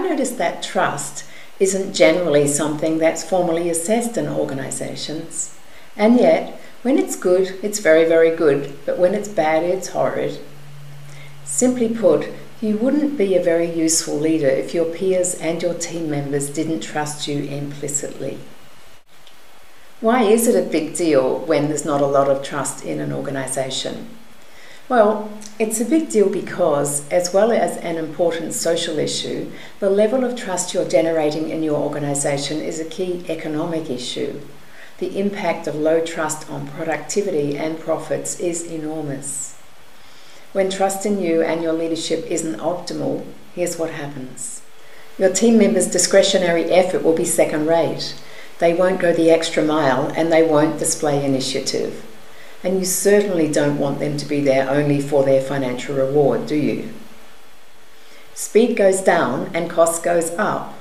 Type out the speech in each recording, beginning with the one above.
noticed that trust isn't generally something that's formally assessed in organisations. And yet, when it's good, it's very, very good, but when it's bad, it's horrid. Simply put, you wouldn't be a very useful leader if your peers and your team members didn't trust you implicitly. Why is it a big deal when there's not a lot of trust in an organisation? Well, it's a big deal because, as well as an important social issue, the level of trust you're generating in your organisation is a key economic issue. The impact of low trust on productivity and profits is enormous. When trust in you and your leadership isn't optimal, here's what happens. Your team members' discretionary effort will be second rate. They won't go the extra mile and they won't display initiative. And you certainly don't want them to be there only for their financial reward, do you? Speed goes down and cost goes up.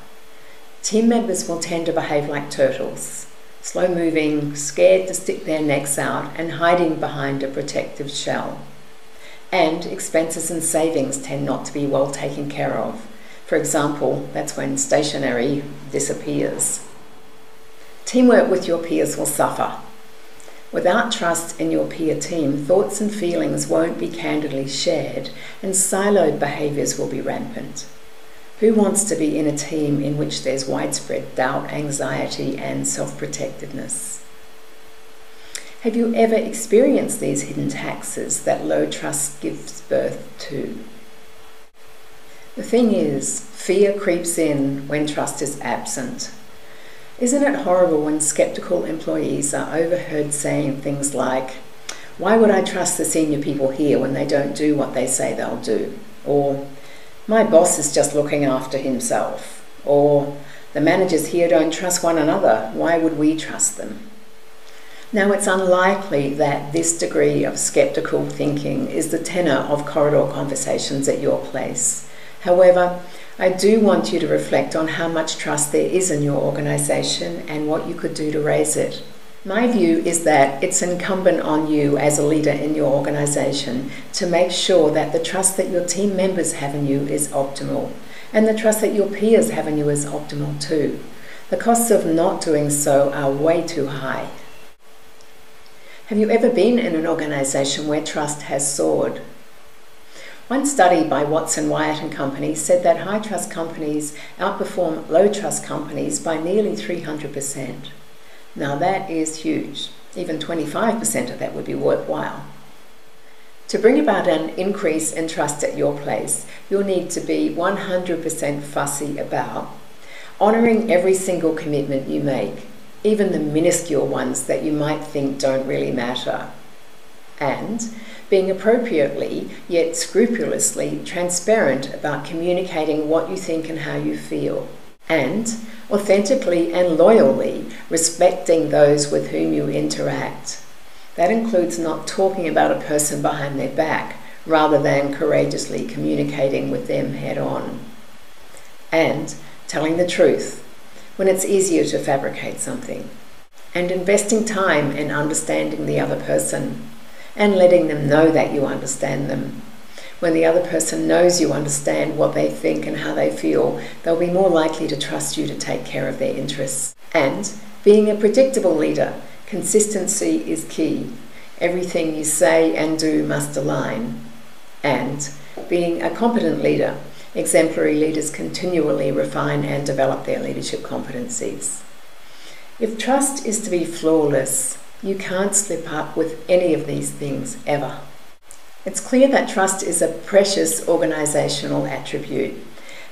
Team members will tend to behave like turtles, slow-moving, scared to stick their necks out and hiding behind a protective shell. And expenses and savings tend not to be well taken care of. For example, that's when stationery disappears. Teamwork with your peers will suffer. Without trust in your peer team, thoughts and feelings won't be candidly shared, and siloed behaviours will be rampant. Who wants to be in a team in which there's widespread doubt, anxiety, and self-protectiveness? Have you ever experienced these hidden taxes that low trust gives birth to? The thing is, fear creeps in when trust is absent. Isn't it horrible when skeptical employees are overheard saying things like, "Why would I trust the senior people here when they don't do what they say they'll do?" Or, "My boss is just looking after himself." Or, "The managers here don't trust one another. Why would we trust them?" Now, it's unlikely that this degree of skeptical thinking is the tenor of corridor conversations at your place. However, I do want you to reflect on how much trust there is in your organisation and what you could do to raise it. My view is that it's incumbent on you as a leader in your organisation to make sure that the trust that your team members have in you is optimal, and the trust that your peers have in you is optimal too. The costs of not doing so are way too high. Have you ever been in an organisation where trust has soared? One study by Watson, Wyatt and Company said that high trust companies outperform low trust companies by nearly 300%. Now that is huge. Even 25% of that would be worthwhile. To bring about an increase in trust at your place, you'll need to be 100% fussy about honouring every single commitment you make, even the minuscule ones that you might think don't really matter, and being appropriately yet scrupulously transparent about communicating what you think and how you feel, and authentically and loyally respecting those with whom you interact. That includes not talking about a person behind their back rather than courageously communicating with them head on, and telling the truth when it's easier to fabricate something, and investing time in understanding the other person and letting them know that you understand them. When the other person knows you understand what they think and how they feel, they'll be more likely to trust you to take care of their interests. And being a predictable leader, consistency is key. Everything you say and do must align. And being a competent leader, exemplary leaders continually refine and develop their leadership competencies. If trust is to be flawless, you can't slip up with any of these things ever. It's clear that trust is a precious organisational attribute.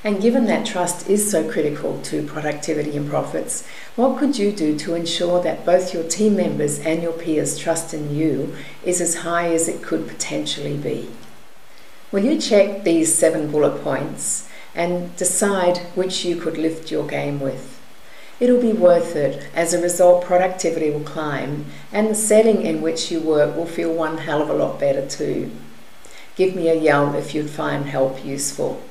And given that trust is so critical to productivity and profits, what could you do to ensure that both your team members and your peers' trust in you is as high as it could potentially be? Will you check these 7 bullet points and decide which you could lift your game with? It'll be worth it. As a result, productivity will climb and the setting in which you work will feel one hell of a lot better too. Give me a yell if you find help useful.